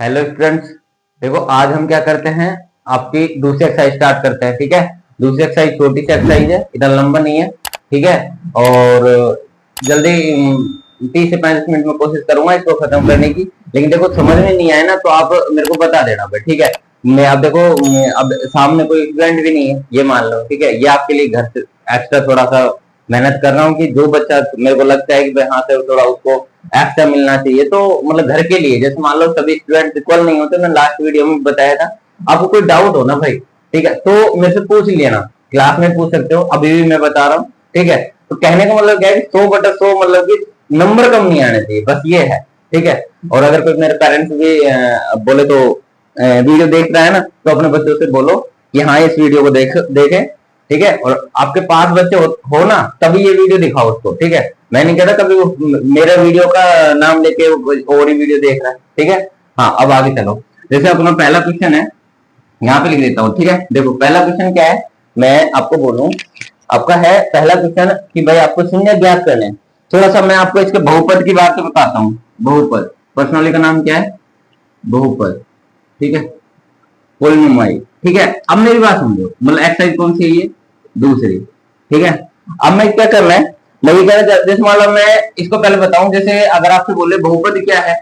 Hello students. देखो आज हम क्या करते हैं, आपकी दूसरी एक्सरसाइज स्टार्ट करते हैं। ठीक है, दूसरी एक्सरसाइज छोटी सी एक्सरसाइज है, इतना लंबा नहीं है। ठीक है, और जल्दी 30 से 35 मिनट में कोशिश करूंगा इसको खत्म करने की। लेकिन देखो समझ में नहीं आए ना तो आप मेरे को बता देना भाई। ठीक है, मैं अब देखो अब सामने कोई स्टूडेंट भी नहीं है ये मान लो। ठीक है, ये आपके लिए घर से एक्स्ट्रा थोड़ा सा मेहनत कर रहा हूँ कि जो बच्चा मेरे को लगता है कि भाई हाँ से थोड़ा उसको एक्स्ट्रा मिलना चाहिए, तो मतलब घर के लिए। जैसे मान लो सभी स्टूडेंट इक्वल नहीं होते, मैं लास्ट वीडियो में बताया था। आपको कोई डाउट हो ना भाई, ठीक है, तो मेरे से पूछ लेना, क्लास में पूछ सकते हो, अभी भी मैं बता रहा हूँ। ठीक है, तो कहने का मतलब क्या है कि 100/100 मतलब कि नंबर कम नहीं आने चाहिए, बस ये है। ठीक है, और अगर कोई मेरे पेरेंट्स भी बोले तो वीडियो देख रहा है ना, तो अपने बच्चों से बोलो कि हाँ इस वीडियो को देखे। ठीक है, और आपके पास बच्चे हो ना तभी ये वीडियो दिखाओ उसको। ठीक है, मैं नहीं कहता कभी वो मेरे वीडियो का नाम लेके और ही वीडियो देख रहा है। ठीक है, हाँ अब आगे चलो। जैसे अपना पहला क्वेश्चन है, यहाँ पे लिख देता हूँ। ठीक है, देखो पहला क्वेश्चन क्या है, मैं आपको बोलूं। आपका है पहला क्वेश्चन कि भाई आपको शून्य ज्ञात करने हैं। थोड़ा सा मैं आपको इसके बहुपद की बात तो बताता हूँ। बहुपद, पर्सनली का नाम क्या है, बहुपद। ठीक है, पोलिनोमाई। ठीक है, अब मेरी बात समझो, मतलब एक्सरसाइज कौन सी है ये, दूसरी। ठीक है, अब मैं क्या करना है, मैं ये कहना जैसे मान लो मैं इसको पहले बताऊं। जैसे अगर आपसे बोले बहुपद क्या है,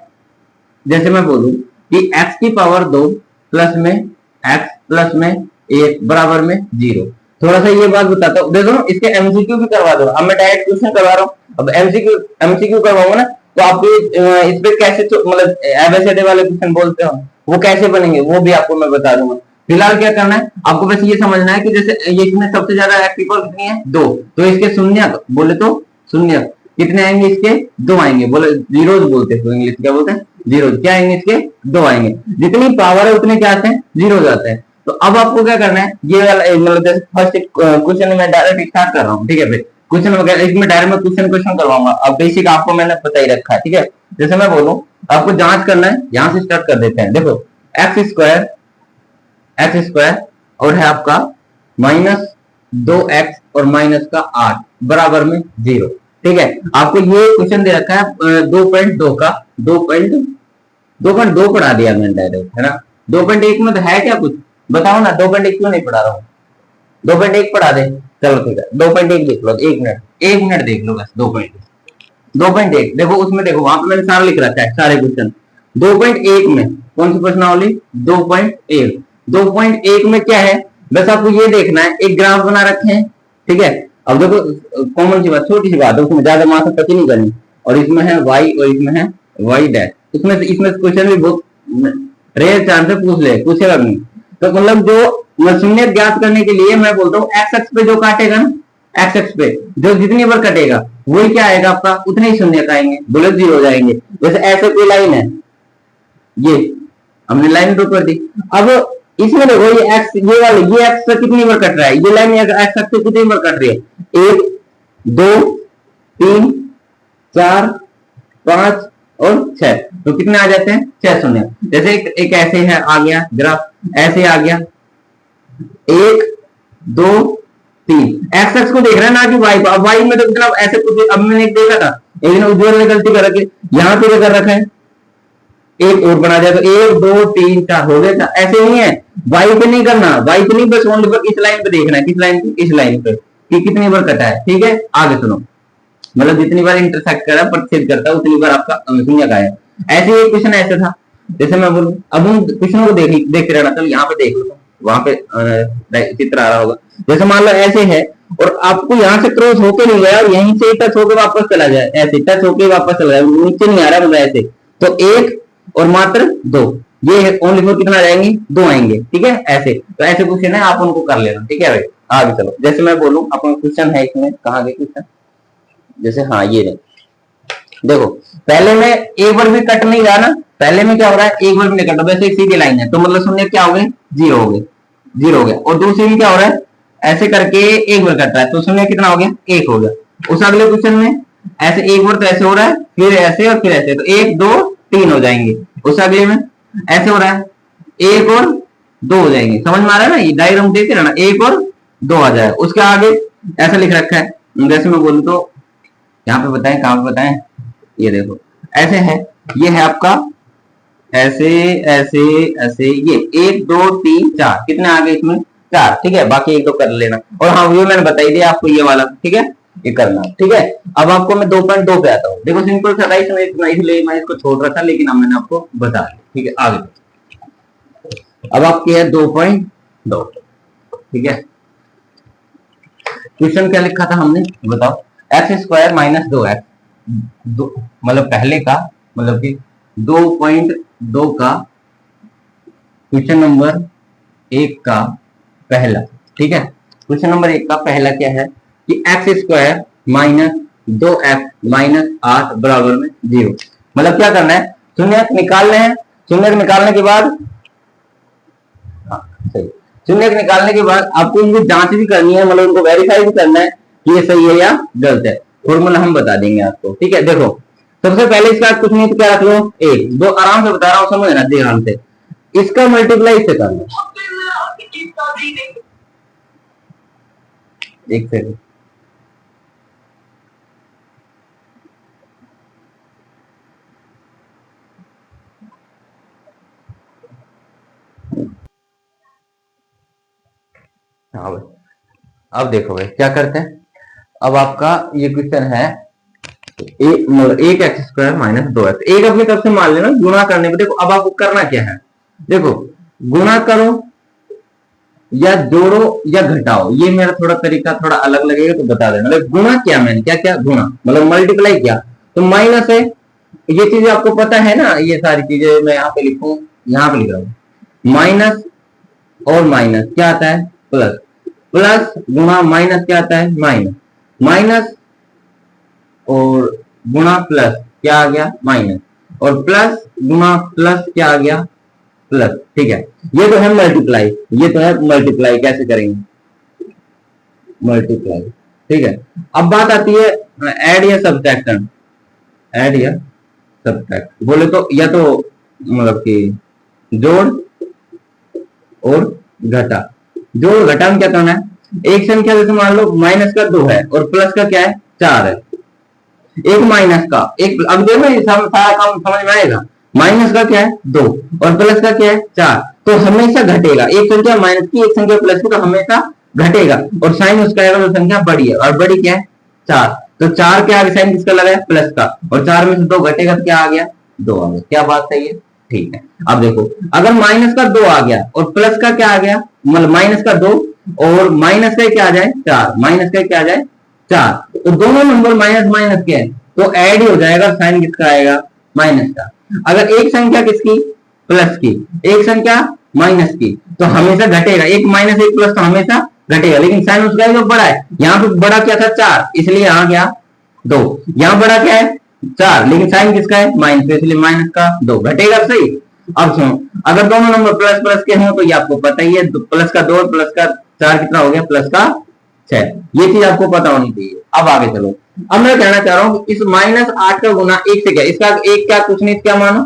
जैसे मैं बोलूं कि x की पावर 2 प्लस में x प्लस में 1 बराबर में 0। थोड़ा सा ये बात बताता हूँ, देखो ना इसके एमसीक्यू भी करवा दो। अब मैं डायरेक्ट क्वेश्चन करवा रहा हूँ, अब एमसीक्यू करवाऊंगा ना तो आपको इस पे कैसे मतलब एबीसीडी वाले क्वेश्चन बोलते हो वो कैसे बनेंगे वो भी आपको मैं बता दूंगा। फिलहाल क्या करना है आपको, बस ये समझना है कि जैसे ये इसमें सबसे ज्यादा एक्स की पावर कितनी है, 2, तो इसके शून्य बोले तो शून्य कितने आएंगे, इसके 2 आएंगे। बोले जीरोज बोलते हैं, तो इंग्लिश क्या बोलते हैं, जीरोज। क्या आएंगे इसके, 2 आएंगे। जितनी पावर है उतने क्या आते हैं, जीरोज आते हैं। तो अब आपको क्या करना है, ये वाला मतलब जैसे फर्स्ट क्वेश्चन में डायरेक्ट स्टार्ट कर रहा हूँ। ठीक है, फिर क्वेश्चन वगैरह इसमें डायरेक्ट मैं क्वेश्चन करवाऊंगा। अब बेसिक आपको मैंने बता ही रखा है। ठीक है, जैसे मैं बोलूं आपको जांच करना है, यहां से स्टार्ट कर देते हैं। देखो एक्स स्क्वायर और है आपका -2x और माइनस का 8 बराबर में 0। ठीक है, आपको ये क्वेश्चन दे रखा है 2.2 का 2.2 पढ़ा दिया मैंने डायरेक्ट, है ना। 2.1 में तो है क्या कुछ, बताओ ना। 2.1 क्यों नहीं पढ़ा रहा हूँ, 2.1 पढ़ा दे। चलो ठीक है, 2.1 देख लो, 1 मिनट देख लो बस। 2.1 देखो, उसमें देखो वहां पे मैंने सारा लिख रखा है, सारे क्वेश्चन। 2.1 में कौन सी प्रश्नावली, 2.1। 2.1 में क्या है, बस आपको ये देखना है, एक ग्राफ बना रखे हैं। ठीक है, अब देखो कॉमन सी बात, छोटी सी बात है, उसमें ज्यादा मात्रा टच नहीं करनी। और इसमें है y और इसमें है y डैश। इसमें क्वेश्चन भी बहुत रेयर चांस से पूछेगा नहीं। तो मतलब जो शून्य ज्ञात करने के लिए मैं बोलता हूँ एक्स एक्स पे जो काटेगा ना, एक्स एक्स पे जो जितनी बार कटेगा वही क्या आएगा आपका, उतने ही शून्य आएंगे, बोले 0 हो जाएंगे। जैसे ऐसे कोई लाइन है, ये हमने लाइन ड्रॉ कर दी। अब इसमें देखो ये एक्स, ये वाले ये एक्स से कितनी बार कट रहा है, ये लाइन एक्स एक्स से कितनी बार कट रही है, 1 2 3 4 5 और 6। तो कितने आ जाते हैं, 6 शून्य। जैसे एक ऐसे है आ गया ग्राफ, ऐसे आ गया 1 2 3। एक्स एक्स को देख रहा है ना कि वाई को। अब वाई में तो मतलब ऐसे कुछ, अब मैंने एक देखा था, एक दिन उज्जवल ने गलती कर रखी, यहाँ पे कर रखा है, एक और बना दिया, तो 1 2 3 4 हो गया था। ऐसे नहीं है, वाई पे नहीं करना, वाई पे नहीं, बस ओनली पर इस लाइन पे देखना है। किस लाइन पे, इस लाइन पे कि कितनी बार कटा है। ठीक है, आगे सुनो, मतलब जितनी बार इंटरसेक्ट करा प्रतिच्छेद करता है उतनी बार आपका शून्य का है। ऐसे एक क्वेश्चन ऐसे था, जैसे मैं बोलूं, अब हम क्वेश्चनों को देखते रहना। चलो यहाँ पे देख लो, वहां पे चित्र आ रहा होगा। जैसे मान लो ऐसे है और आपको यहाँ से क्रॉस होके नहीं गया और यहीं से टच होके वापस चला जाए, ऐसे टच होके वापस चला जाए, नीचे नहीं आ रहा मतलब ऐसे, तो 1 और मात्र 2, ये ओनली फोर कितना जाएंगे, 2 आएंगे। ठीक है, ऐसे तो ऐसे क्वेश्चन है, आप उनको कर लेना। ठीक है भाई, आगे चलो। जैसे मैं बोलूं अपना क्वेश्चन है, इसमें कहाँ गए क्वेश्चन, जैसे हाँ ये देखो पहले में एक बार भी कट नहीं रहा ना, पहले में क्या हो रहा है, एक बार भी नहीं कट, वैसे एक सीधी लाइन है, तो मतलब शून्य क्या हो गए, 0 हो गए, 0 हो गया। और दूसरी में क्या हो रहा है, ऐसे करके एक बार कट रहा है, तो शून्य कितना हो गया, 1 हो गया। उस अगले क्वेश्चन में ऐसे एक बार तो ऐसे हो रहा है, फिर ऐसे और फिर ऐसे, तो 1 2 3 हो जाएंगे। उस अगले में ऐसे हो रहा है, 1 और 2 हो जाएंगे। समझ में आ रहा है ना, ये डायग्राम देखते रहना, 1 और 2 आ जाए। उसके आगे ऐसा लिख रखा है, जैसे मैं बोलूं तो यहाँ पे बताएं, कहां पे बताएं, ये देखो ऐसे है, ये है आपका ऐसे ऐसे ऐसे, ये 1 2 3 4 कितने आ गए इसमें? 4। ठीक है, बाकी 1 2 कर लेना। और हाँ, ये मैंने बता ही दिया आपको ये वाला, ठीक है, ये करना। ठीक है, अब आपको मैं 2.2 पे आता हूँ। देखो सिंपल सा राइट में इतना, इसलिए मैं इसको छोड़ रहा था, लेकिन अब मैंने आपको बता दिया। ठीक है, आगे अब आपकी है 2.2। ठीक है, क्वेश्चन क्या लिखा था हमने, बताओ। x² माइनस 2x, मतलब पहले का, मतलब कि 2.2 का क्वेश्चन नंबर 1 का पहला। ठीक है, क्वेश्चन नंबर 1 का पहला क्या है कि x² माइनस 2x माइनस 8 बराबर में 0। मतलब क्या करना है, शून्य निकालने हैं। शून्य निकालने के बाद, सही, शून्य निकालने के बाद आपको इनकी जांच भी करनी है, मतलब उनको वेरीफाई भी करना है कि ये सही है या गलत है। फॉर्मूला हम बता देंगे आपको। ठीक है, देखो सबसे पहले इसका कुछ नहीं तो क्या रख लो, 1 2, आराम से बता रहा हूँ, समझना ध्यान से। इसका मल्टीप्लाई इससे करना, एक सेकंड, हाँ भाई। अब देखो भाई क्या करते हैं, अब आपका ये क्वेश्चन है एक x² माइनस 2x, एक अपनी तरफ से मान लेना, गुणा करने पे देखो अब आपको करना क्या है, देखो गुणा करो या जोड़ो या घटाओ, ये मेरा थोड़ा तरीका थोड़ा अलग लगेगा तो बता देना। मतलब गुणा क्या, मैंने क्या क्या गुणा, मतलब मल्टीप्लाई किया तो माइनस है, ये चीज आपको पता है ना, ये सारी चीजें मैं यहाँ पे लिखूं, यहाँ पे लिख रहा हूं। माइनस और माइनस क्या आता है, प्लस, प्लस गुणा माइनस क्या आता है, माइनस, माइनस और गुणा प्लस क्या आ गया, माइनस, और प्लस गुणा प्लस क्या आ गया, प्लस। ठीक है, ये तो है मल्टीप्लाई, ये तो है मल्टीप्लाई, कैसे करेंगे मल्टीप्लाई। ठीक है, अब बात आती है ऐड या सब्ट्रैक्शन। ऐड या सब्ट्रैक्ट बोले तो, या तो मतलब कि जोड़ और घटा। जोड़ घटा में क्या करना है, एक संख्या जैसे मान लो माइनस का 2 है और प्लस का क्या है 4 है, एक माइनस का एक, अब देखो सारा काम समझ में आएगा। माइनस का क्या है 2 और प्लस का क्या है 4, तो हमेशा घटेगा। एक संख्या माइनस की, एक संख्या प्लस की, तो हमेशा घटेगा, और साइन उसका आएगा तो संख्या बड़ी है, और बड़ी क्या है 4, तो 4 के आगे साइन किसका लगा है, प्लस का, और 4 में से 2 घटेगा तो क्या आ गया 2 आ गया। क्या बात सही है, ठीक है। अब देखो अगर माइनस का 2 आ गया और प्लस का क्या आ गया, मतलब माइनस का 2 और माइनस का क्या आ जाए 4, माइनस का क्या आ जाए 4, तो दोनों नंबर माइनस माइनस के हैं तो ऐड ही हो जाएगा, साइन किसका आएगा माइनस का। अगर एक संख्या किसकी प्लस की, एक संख्या माइनस की, तो हमेशा घटेगा, एक माइनस एक प्लस तो हमेशा घटेगा, लेकिन साइन उसका जो बड़ा है, यहाँ पे बड़ा क्या था 4, इसलिए यहाँ गया 2, यहाँ बड़ा क्या है 4, लेकिन साइन किसका है माइनस, इसलिए माइनस का 2 घटेगा, सही। अब सुनो, अगर दोनों नंबर प्लस प्लस के हों तो ये आपको पता ही है, प्लस का 2 प्लस का 4 कितना हो गया, प्लस का 6, ये चीज आपको पता होनी चाहिए। अब आगे चलो, अब मैं कहना चाह रहा हूं इस -8 का गुना 1 से क्या, इसका एक क्या कुछ नहीं क्या मानो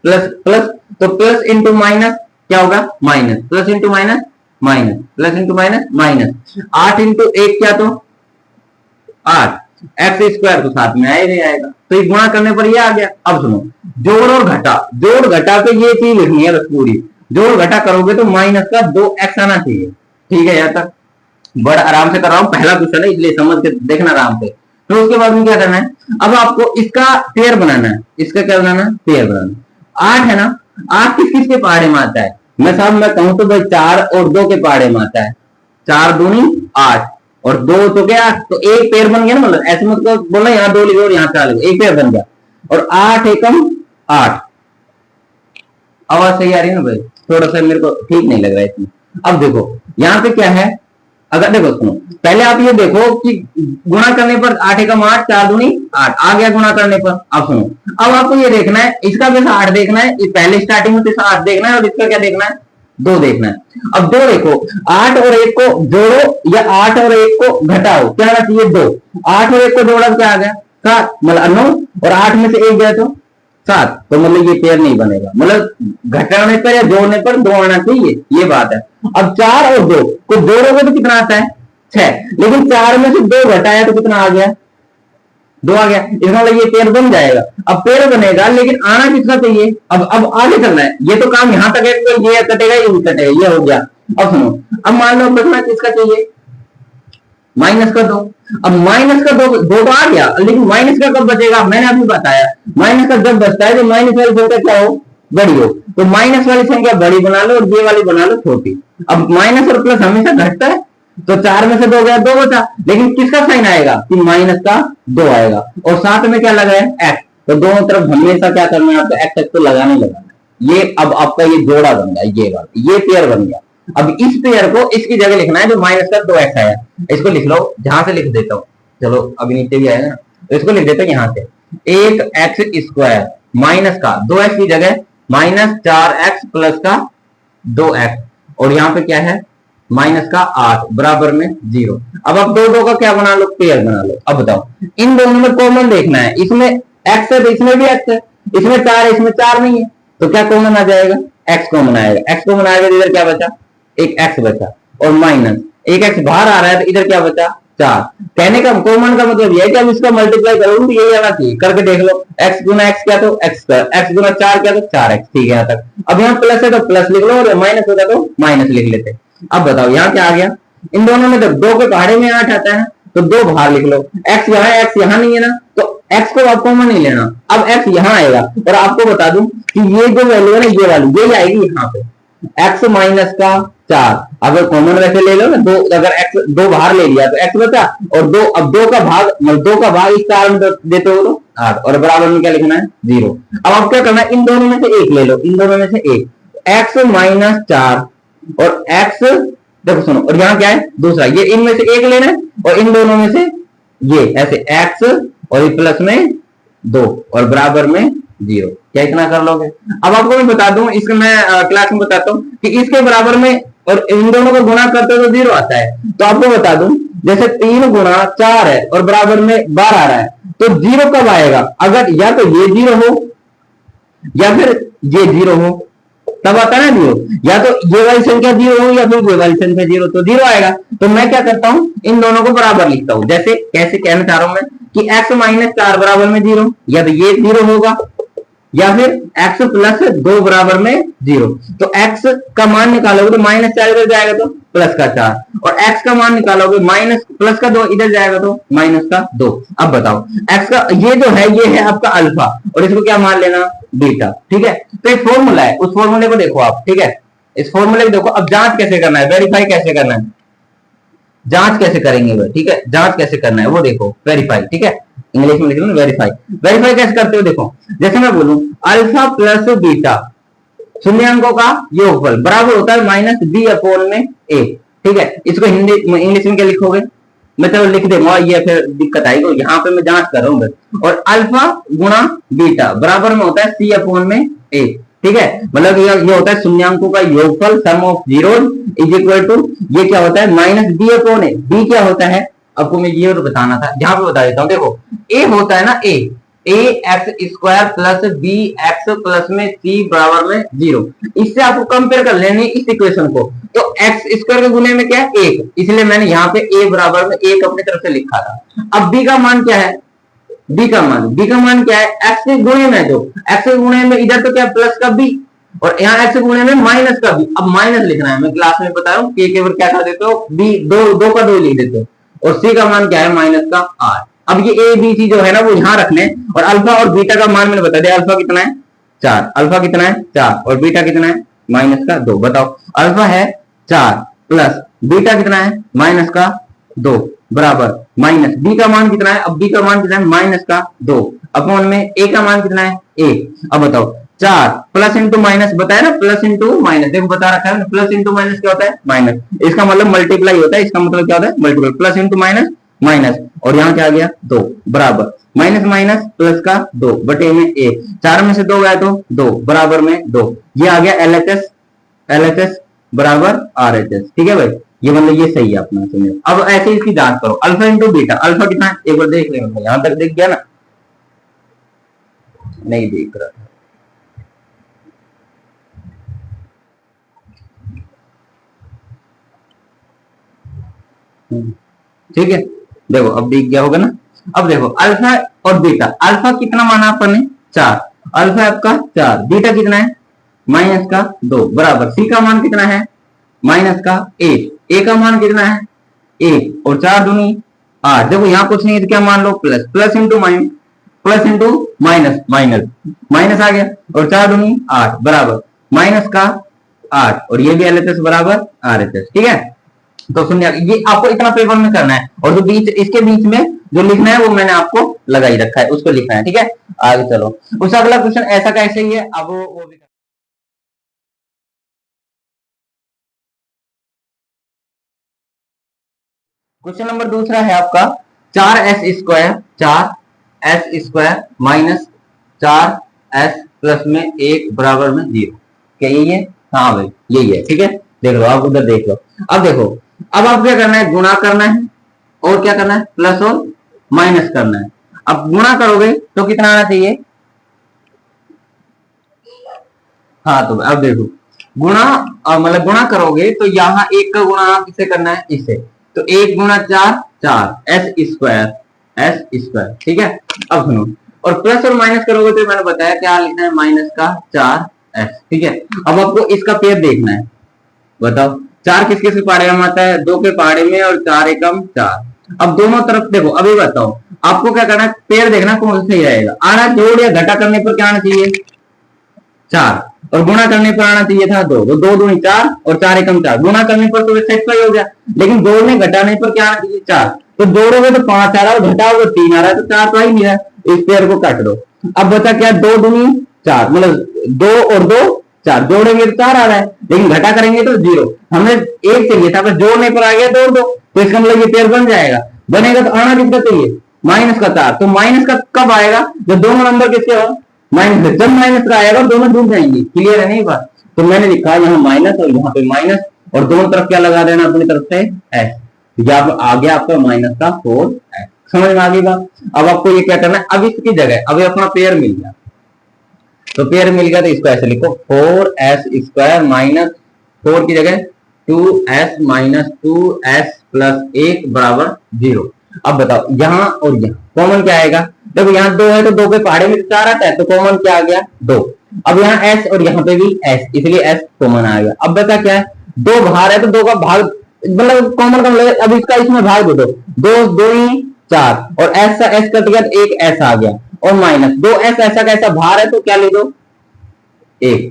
प्लस, प्लस तो प्लस इंटू माइनस क्या होगा minus, plus into minus minus, plus into minus minus, 8 into 1 क्या तो 8, x² तो साथ में आएगा, तो ये गुणा करने पर ये आ गया। अब सुनो, जोड़ और घटा, जोड़ घटा पे ये चीज लिखनी है बस पूरी, जोड़ घटा करोगे तो माइनस का 2x आना चाहिए। ठीक है, यहाँ तक बड़ा आराम से कर रहा हूं, पहला क्वेश्चन है इसलिए समझ के देखना आराम से। तो उसके बाद में क्या करना है, अब आपको इसका पेयर बनाना है, इसका क्या बनाना है पेयर बनाना। 8 है ना, 8 किस किस के पहाड़े में आता है, मैं साहब मैं कहूं तो भाई 4 और 2 के पहाड़े में आता है, 4 दूनी 8 और 2 तो क्या, तो एक पेयर बन गया ना, मतलब ऐसे मतलब बोलना यहाँ 2 लिखो और यहाँ 4 लिखो, एक पेयर बन गया, और 8 एकम 8। आवाज सही आ रही है ना भाई, थोड़ा सा मेरे को ठीक नहीं लग रहा है इसमें। अब देखो यहाँ पे क्या है, अगर देखो सुनो, पहले आप ये देखो कि गुणा करने पर 8 एकम 8, 4 दूनी 8 आ गया गुणा करने पर। अब सुनो, अब आपको ये देखना है, इसका भी 8 देखना है, पहले स्टार्टिंग में तो 8 देखना है, और इसका क्या देखना है 2 देखना है। अब 2 देखो, 8 और 1 को जोड़ो या 8 और 1 को घटाओ, क्या आना चाहिए 2, 8 और 1 को जोड़ा क्या आ गया 7, मतलब 9, और 8 में से 1 गया तो 7, तो मतलब ये पेयर नहीं बनेगा, मतलब घटाने पर या जोड़ने पर 2 आना चाहिए, ये बात है। अब 4 और 2 को जोड़ोगे तो कितना आता है 6, लेकिन 4 में से 2 घटाया तो कितना आ गया 2 आ गया, इसका मतलब ये पेयर बन जाएगा। अब पेयर बनेगा लेकिन आना किसका चाहिए, अब आगे चलना है, ये तो काम यहां तक है, तो ये कटेगा ये भी कटेगा, ये हो गया। अब सुनो, अब मान लो बचना किसका चाहिए, माइनस का 2। अब माइनस का 2 2 तो आ गया, लेकिन माइनस का कब बचेगा, मैंने अभी बताया माइनस का जब बचता है तो माइनस वाली संख्या क्या हो, बड़ी हो। तो माइनस वाली संख्या बड़ी बना लो और ये वाली बना लो छोटी। अब माइनस और प्लस हमेशा घटता है, तो 4 में से 2 गया 2 बचा, लेकिन किसका साइन आएगा कि माइनस का 2 आएगा, और साथ में क्या लगा है एक्स। तो दोनों तरफ हमेशा क्या करना है आपको, एक्स तो लगाने लगाना। ये अब आपका ये जोड़ा बन गया, ये बात, ये पेयर बन गया। अब इस पेयर को इसकी जगह लिखना है जो माइनस का 2x आया, इसको लिख लो, जहां से लिख देता हूं, चलो अभी नीचे भी आएगा ना, तो इसको लिख देते हैं यहां से, 8x² माइनस का 2x की जगह -4x प्लस का 2x, और यहाँ पे क्या है माइनस का 8 बराबर में 0। अब आप दो का क्या बना लो, पेयर बना लो। अब बताओ इन दोनों में कॉमन देखना है, इसमें x है तो इसमें भी x है, इसमें 4 है इसमें 4 नहीं है, तो क्या कॉमन आ जाएगा, x कॉमन आएगा। x कॉमन आएगा तो इधर क्या बचा, एक x बचा, और माइनस एक x बाहर आ रहा है तो इधर क्या बचा 4। कहने का कॉमन का मतलब ये है कि अब इसका मल्टीप्लाई करोगे तो यही आना चाहिए, करके देख लो, x गुना x क्या तो x², x गुना 4 क्या तो 4x, ठीक है यहाँ तक। अब यहाँ प्लस है तो प्लस लिख लो, और माइनस होता तो माइनस लिख लेते। अब बताओ यहाँ क्या आ गया, इन दोनों में तो 2 के पहाड़े में 8 आता है, तो 2 बाहर लिख लो, x यहाँ है x यहाँ नहीं है ना, तो x को आप कॉमन नहीं लेना, अब x यहाँ आएगा। और आपको बता दूं कि ये जो वैल्यू है ना, ये वाली यही आएगी यहाँ पे, x माइनस का 4। अगर कॉमन वैसे ले लो ना, 2 अगर x 2 बाहर ले लिया तो x बचा, और 2 अब 2 का भाग, मतलब 2 का भाग इस 4 में देते हो तो 8, और बराबर में क्या लिखना है 0। अब आप क्या करना है, इन दोनों में से एक ले लो, इन दोनों में से एक, x माइनस 4 और x, देखो सुनो, और यहाँ क्या है दूसरा, ये इनमें से एक लेना है, और इन दोनों में से ये ऐसे x और ये प्लस में 2 और बराबर में 0। क्या इतना कर लोगे। अब आपको मैं बता दूं, इसको मैं क्लास में बताता हूँ कि इसके बराबर में और इन दोनों को गुणा करते हो तो 0 आता है। तो आपको बता दूं, जैसे 3 गुणा 4 है और बराबर में 12 आ रहा है, तो 0 कब आएगा, अगर या तो ये 0 हो या फिर ये 0 हो, तब आता है ना 0, या तो ये वाली संख्या 0 हो या फिर ये वाली संख्या 0, तो 0 आएगा। तो मैं क्या करता हूं, इन दोनों को बराबर लिखता हूं, जैसे कैसे कहना चाह रहा हूं मैं कि x माइनस 4 बराबर में 0, या तो ये 0 होगा या फिर x प्लस 2 बराबर में 0। तो x का मान निकालोगे तो माइनस 4 इधर जाएगा तो प्लस का 4, और x का मान निकालोगे माइनस प्लस का 2 इधर जाएगा तो माइनस का 2। अब बताओ x का ये जो है ये है आपका अल्फा, और इसको क्या मान लेना बीटा, ठीक है। तो एक फॉर्मूला है, उस फॉर्मूले को देखो आप, ठीक है, इस फॉर्मूले को देखो। अब जांच कैसे करना है, वेरीफाई कैसे करना है, जांच कैसे करेंगे वो, ठीक है, जांच कैसे करना है वो देखो, वेरीफाई, ठीक है, इंग्लिश में लिख लो वेरीफाई। वेरीफाई कैसे करते हो देखो, जैसे मैं बोलूं अल्फा प्लस बीटा शून्यांकों का योगफल बराबर होता है माइनस बी अपॉन में ए, ठीक है। इसको हिंदी इंग्लिश में क्या लिखोगे, मैं तो लिख दूंगा, ये फिर दिक्कत आएगी, यहाँ पे मैं जांच कर रहा हूँ। और अल्फा गुणा बीटा बराबर में होता है सी अपॉन में ए, ठीक है, मतलब ये होता है शून्यांकों का योगफल, sum of zeros is equal to, ये क्या होता है minus B upon A. B क्या होता है आपको मैं ये बताना था, यहाँ पे बता देता हूँ, देखो ए होता है ना, a x² plus b x plus में सी बराबर में 0। इससे आपको कंपेयर कर लेने इस इक्वेशन को, तो x² के गुने में क्या है 1, इसलिए मैंने यहाँ पे a बराबर में 1 अपनी तरफ से लिखा था। अब b का मान क्या है, b का मान क्या है, x के गुणे में, जो x के गुणे में इधर तो क्या प्लस का b, और यहाँ x के गुणे में माइनस का b। अब माइनस लिखना है, मैं क्लास में बता रहा हूँ, k के ऊपर क्या कर देते हो, b 2 का 2 लिख देते हो, और c का मान क्या है माइनस का 8। अब ये ए बी सी जो है ना वो यहां रख लें, और अल्फा और बीटा का मान मैंने बता दिया, अल्फा कितना है 4, अल्फा कितना है 4, और बीटा कितना है माइनस का 2। बताओ अल्फा है 4 प्लस बीटा कितना है माइनस का 2 बराबर माइनस बी का मान कितना है, अब बी का मान कितना है माइनस का 2 अपॉन में ए का मान कितना है 1। अब बताओ 4 प्लस इंटू माइनस, बताया ना प्लस इंटू माइनस, देखो बता रखा है प्लस इंटू माइनस क्या होता है माइनस, इसका मतलब मल्टीप्लाई होता है, इसका मतलब क्या होता है multiply, plus into minus minus, और यहाँ क्या आ गया 2 बराबर माइनस माइनस प्लस का 2 बटे में 1, 4 में से 2 गया तो 2 बराबर में 2, ये आ गया LHS बराबर RHS, ठीक है भाई, ये मतलब ये सही है अपना सुनिए। अब ऐसे इसकी जांच करो, अल्फा इंटू बीटा, अल्फा कितना है एक बार देख लेंगे, यहां तक देख गया ना, नहीं देख रहा था, ठीक है, देखो अब दिख गया होगा ना। अब देखो अल्फा और बीटा। अल्फा कितना माना अपन ने 4, अल्फा आपका 4, बीटा कितना है माइनस का 2 बराबर सी का मान कितना है माइनस का 1, ए का मान कितना है 1 और 4 दूनी 8। देखो यहाँ कुछ नहीं है तो क्या मान लो plus, plus into minus, plus into minus, minus minus आ गया और 4 दूनी 8 बराबर माइनस का 8 और ये भी एलएचएस बराबर आरएचएस। ठीक है, तो सुनिए ये आपको इतना पेपर में करना है और जो बीच इसके बीच में जो लिखना है वो मैंने आपको लगा ही रखा है, उसको लिखना है। ठीक है, आगे चलो। उसका अगला क्वेश्चन ऐसा का ऐसे ही है, अब वो भी क्वेश्चन नंबर दूसरा है आपका 4s² माइनस 4s प्लस में 1 बराबर में 0। क्या यही है? हाँ भाई यही है। ठीक है, देख लो आप उधर देख लो। अब देखो, अब आप क्या करना है, गुणा करना है और क्या करना है प्लस और माइनस करना है। अब गुणा करोगे तो कितना आना चाहिए? हाँ तो अब देखो गुणा मतलब गुणा करोगे तो यहाँ 1 का गुणा किससे करना है? इससे। तो 1 गुणा 4 4 s²। ठीक है, अब सुनो, और प्लस और माइनस करोगे तो मैंने बताया क्या लिखना है माइनस का 4s। ठीक है, अब आपको इसका पेयर देखना है, बताओ 4 किस किस के पहाड़े में आता है? 2 के पहाड़े में और 4 एकम 4। अब दोनों तरफ देखो, अभी बताओ आपको क्या करना है, पेयर देखना कौन सा सही रहेगा। आना जोड़ या घटा करने पर क्या आना चाहिए? 4 और गुणा करने पर आना चाहिए था 2, तो 2 दूनी 4 और 4 एकम 4। गुणा करने पर तो सेटिस्फाई हो गया, लेकिन जोड़ने घटाने पर क्या आना चाहिए? 4। तो जोड़ोगे तो 5 आ रहा है, घटाओगे 3 आ रहा है, तो 4 तो आ ही नहीं रहा है। इस पेयर को काट दो। अब बचा क्या? 2 दूनी 4 मतलब 2 और 2 4, जोड़ेंगे तो 4 आ रहा है, लेकिन घटा करेंगे तो 0। हमने 1 चाहिए था, जोड़ने पर आ गया जोड़ दो, तो इसका मतलब ये पेयर बन जाएगा। बनेगा तो आना कितना चाहिए? माइनस का 4। तो माइनस का कब आएगा? जब दोनों नंबर किसके हो माइनस। जब माइनस का आएगा दोनों जुड़ जाएंगे। क्लियर है नहीं बात? तो मैंने लिखा यहाँ माइनस और यहाँ पे माइनस, और दोनों तरफ क्या लगा देना अपनी तरफ से एस। आ गया आपका माइनस का 4s। समझ में आ गई बात? अब आपको ये क्या करना है, अब इसकी जगह अभी अपना पेयर मिल गया, तो पेयर मिल गया तो इसको ऐसे लिखो 4s² माइनस 4 की जगह 2s माइनस 2s प्लस 1 बराबर 0। अब बताओ यहाँ और यहाँ कॉमन क्या आएगा? देखो यहाँ 2 है तो 2 के पहाड़े में 4 आता है, तो कॉमन क्या आ गया? 2। अब यहाँ s और यहाँ पे भी s, इसलिए s कॉमन आ गया। अब बता क्या है? 2 बाहर है तो 2 का भाग मतलब कॉमन का मतलब अब इसका इसमें भाग दे दो, 2 2 ही 4 और s कट गया तो एक s आ गया और माइनस 2s ऐसा कैसा बाहर है तो क्या ले दो 1।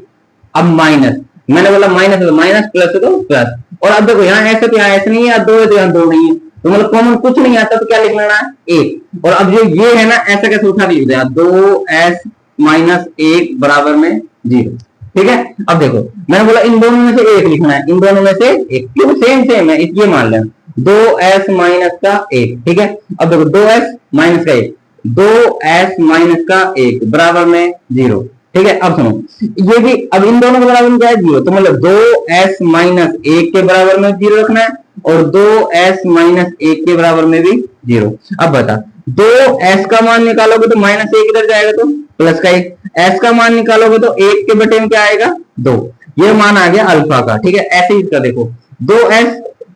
अब माइनस मैंने बोला माइनस है तो माइनस, प्लस है तो प्लस। और अब देखो यहाँ ऐसे तो यहाँ ऐसे नहीं है, 2 है तो यहाँ 2 नहीं है, तो मतलब कॉमन कुछ नहीं आता तो क्या लिख लेना है 1। और अब जो ये है ना ऐसा कैसे उठा लिख दिया 2s माइनस 1 बराबर में 0। ठीक है, अब देखो मैंने बोला इन दोनों में से एक लिखना है, इन दोनों में से एक, क्यों सेम सेम है इसलिए मान लेना 2s माइनस का 1। ठीक है, अब देखो 2s माइनस का 1, 2s माइनस का 1 बराबर में 0। ठीक है, अब सुनो ये भी, अब इन दोनों के बराबर में क्या है 0, तो मतलब 2s माइनस 1 के बराबर में 0 रखना है और 2s माइनस 1 के बराबर में भी 0। अब बता 2s का मान निकालोगे तो माइनस 1 इधर जाएगा तो प्लस का 1, s का मान निकालोगे तो 1 के बटे में क्या आएगा 2। ये मान आ गया अल्फा का। ठीक है, ऐसे ही इसका देखो 2s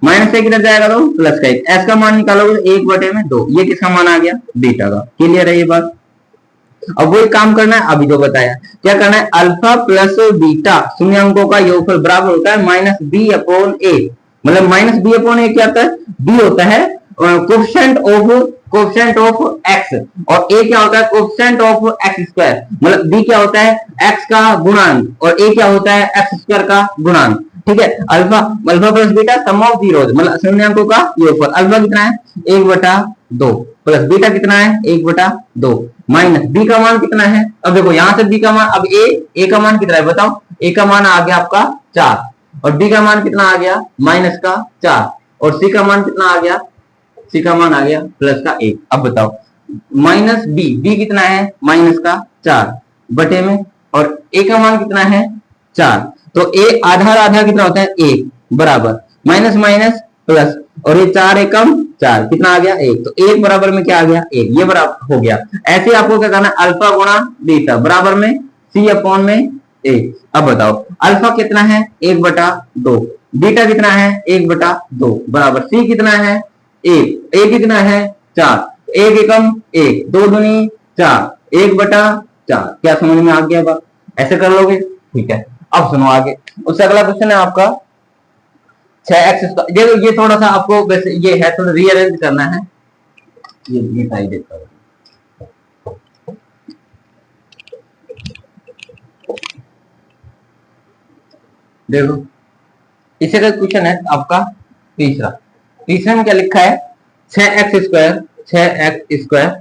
माइनस 1 इधर जाएगा तो प्लस का 1, s का मान निकालोगे तो 1 बटे में 2, ये किसका मान आ गया बीटा का। क्लियर है ये बात? अब वही काम करना है अभी जो बताया, क्या करना है अल्फा प्लस बीटा शून्यंकों का योगफल बराबर होता है माइनस बी अपॉन ए। मतलब माइनस बी अपॉन ए क्या होता है? बी होता है कोफिशिएंट ऑफ एक्स और ए क्या होता है कोफिशिएंट ऑफ एक्स स्क्वायर। मतलब बी क्या होता है एक्स का गुणांक और ए क्या होता है एक्स स्क्वायर का गुणांक। ठीक है, alpha alpha plus beta some of zeros मतलब शून्यंकों का योगफल। अल्फा कितना है 1/2 प्लस बीटा कितना है 1/2 माइनस बी का मान कितना है? अब देखो यहां से बी का मान, अब ए का मान कितना है बताओ? ए का मान आ गया आपका 4 और बी का मान कितना आ गया माइनस का 4 और सी का मान कितना आ गया? सी का मान आ गया प्लस का 1। अब बताओ माइनस बी कितना है माइनस का 4 बटे में और ए का मान कितना है 4, तो ए आधा आधा कितना होता है 1 बराबर माइनस माइनस प्लस और ये 4 एकम 4 कितना आ गया 1, तो 1 बराबर में क्या आ गया 1, ये बराबर हो गया। ऐसे आपको क्या करना है अल्फा गुणा बीटा बराबर में सी अपॉन में ए। अब बताओ अल्फा कितना है 1/2, बीटा कितना है 1/2 बराबर सी कितना है 1, ए कितना है 4 एक एकम एक, दो दूनी चार, एक बटा चार। क्या समझ में आ गया बात? ऐसे कर लोगे, ठीक है। अब सुनो आगे, उससे अगला क्वेश्चन है आपका 6x²। ये थोड़ा सा आपको वैसे ये है, थोड़ा रीअरेंज करना है। ये टाइप देता हूं, देखो इसे का क्वेश्चन है आपका तीसरा। तीसरे में क्या लिखा है? 6x²,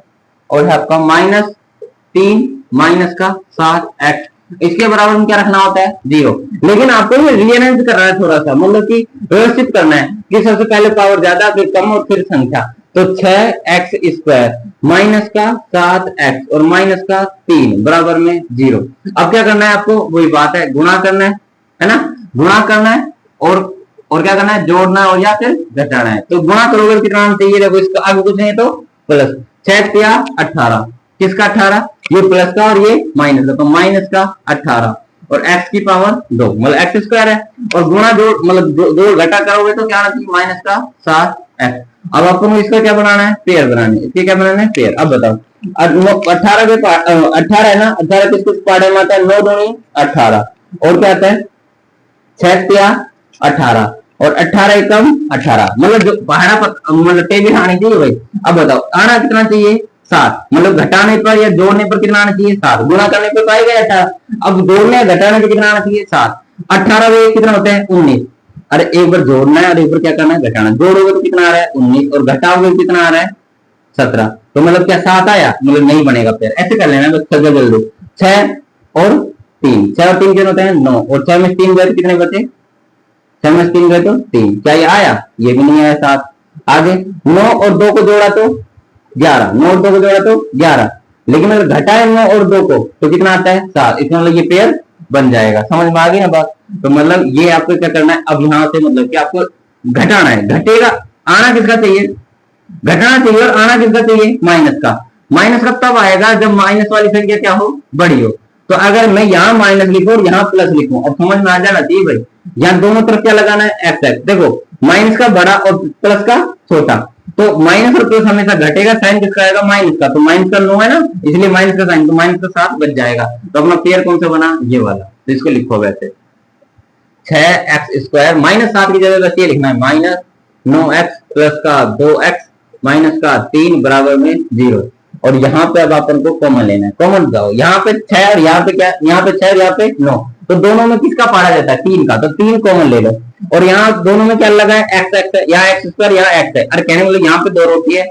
और है आपका -3 माइनस का 7x, इसके बराबर में क्या रखना होता है? 0। लेकिन आपको ये रीअरेंज करना है थोड़ा सा, मतलब कि व्यवस्थित करना है कि सबसे पहले पावर ज्यादा, फिर कम और फिर संख्या। तो 6x² माइनस का 7x और माइनस का 3 बराबर में 0। अब क्या करना है आपको? वही बात है, गुणा करना है ना, गुणा करना है और क्या करना है? जोड़ना है और या फिर घटाना है। तो गुणा करोगे तो कितना चाहिए? देखो इसका आगे कुछ नहीं तो प्लस 6 या 18, किसका 18? ये प्लस का और ये माइनस का, तो माइनस का 18 और x की पावर 2 मतलब x² है। और गुणा जोड़ मतलब जोड़ घटा करोगे तो क्या आना चाहिए? माइनस का 7x। अब अपन इसका क्या बनाना है? पेयर बनाना है। इसके क्या बनाना है? पेयर। अब बताओ 18 के 18 है ना, 18 किस पार्ट में आता है? 9 दूनी 18 और क्या आता है? 6 या 18 और 18 एकम 18, मतलब जो पहाड़ा पर मतलब टेबल आनी चाहिए भाई। अब बताओ आना कितना चाहिए? 7, मतलब घटाने पर या जोड़ने पर कितना आना चाहिए? 7। गुणा करने पर तो आएगा 18। अब जोड़ने या घटाने पर कितना आना चाहिए? 7। 18 में कितना होता है? 19। अरे एक बार जोड़ना है और एक बार क्या करना है? घटाना। जोड़ोगे तो कितना आ रहा है? 19 और घटाओगे कितना आ रहा है? 17। तो मतलब क्या 7 आया? मतलब नहीं बनेगा पेयर। ऐसे कर लेना बस, जल्दी 6 और 3, 6 और 3 कितने होते हैं? 9 और 6 में 3 गए कितने बचे? 6 में 3 गए तो 3। क्या ये आया? ये भी नहीं आया 7। आगे 9 और 2 को जोड़ा तो 11, 9 और 2 को जोड़ा तो 11, लेकिन अगर घटाए 9 और 2 को तो कितना आता है? 7। इसमें मतलब ये पेयर बन जाएगा। समझ में आ गई ना बात? तो मतलब ये आपको क्या करना है? अब यहां से मतलब कि आपको घटाना है। घटेगा, आना किसका चाहिए? घटाना चाहिए और आना किसका चाहिए? माइनस का। माइनस का तब आएगा जब माइनस वाली संख्या क्या हो? बड़ी हो। तो अगर मैं यहाँ माइनस लिखूं और यहाँ प्लस लिखूं, अब समझ में आ जाना चाहिए भाई। यहाँ दोनों तरफ क्या लगाना है? X x. देखो माइनस का बड़ा और प्लस का छोटा, तो माइनस और प्लस हमेशा घटेगा। साइन किसका आएगा? माइनस का। तो माइनस का 9 है ना, इसलिए माइनस का साइन, तो माइनस का 7 बच जाएगा। तो अपना पेयर कौन सा बना? ये वाला। तो इसको लिखो वैसे 6x² माइनस 7 की जगह बस ये लिखना है -9x प्लस का 2x माइनस का 3 बराबर में 0। और यहाँ पे अब अपन को कॉमन लेना है। कॉमन जाओ, यहाँ पे 6 और यहाँ पे क्या? यहाँ पे 6 और यहाँ पे 9, तो दोनों में किसका पारा जाता है? 3 का। तो 3 कॉमन ले लो। और यहाँ दोनों में क्या लगा है? एक्स एक्स है, यहाँ x², यहाँ x है। अरे कहने मतलब यहाँ पे 2 रोटी है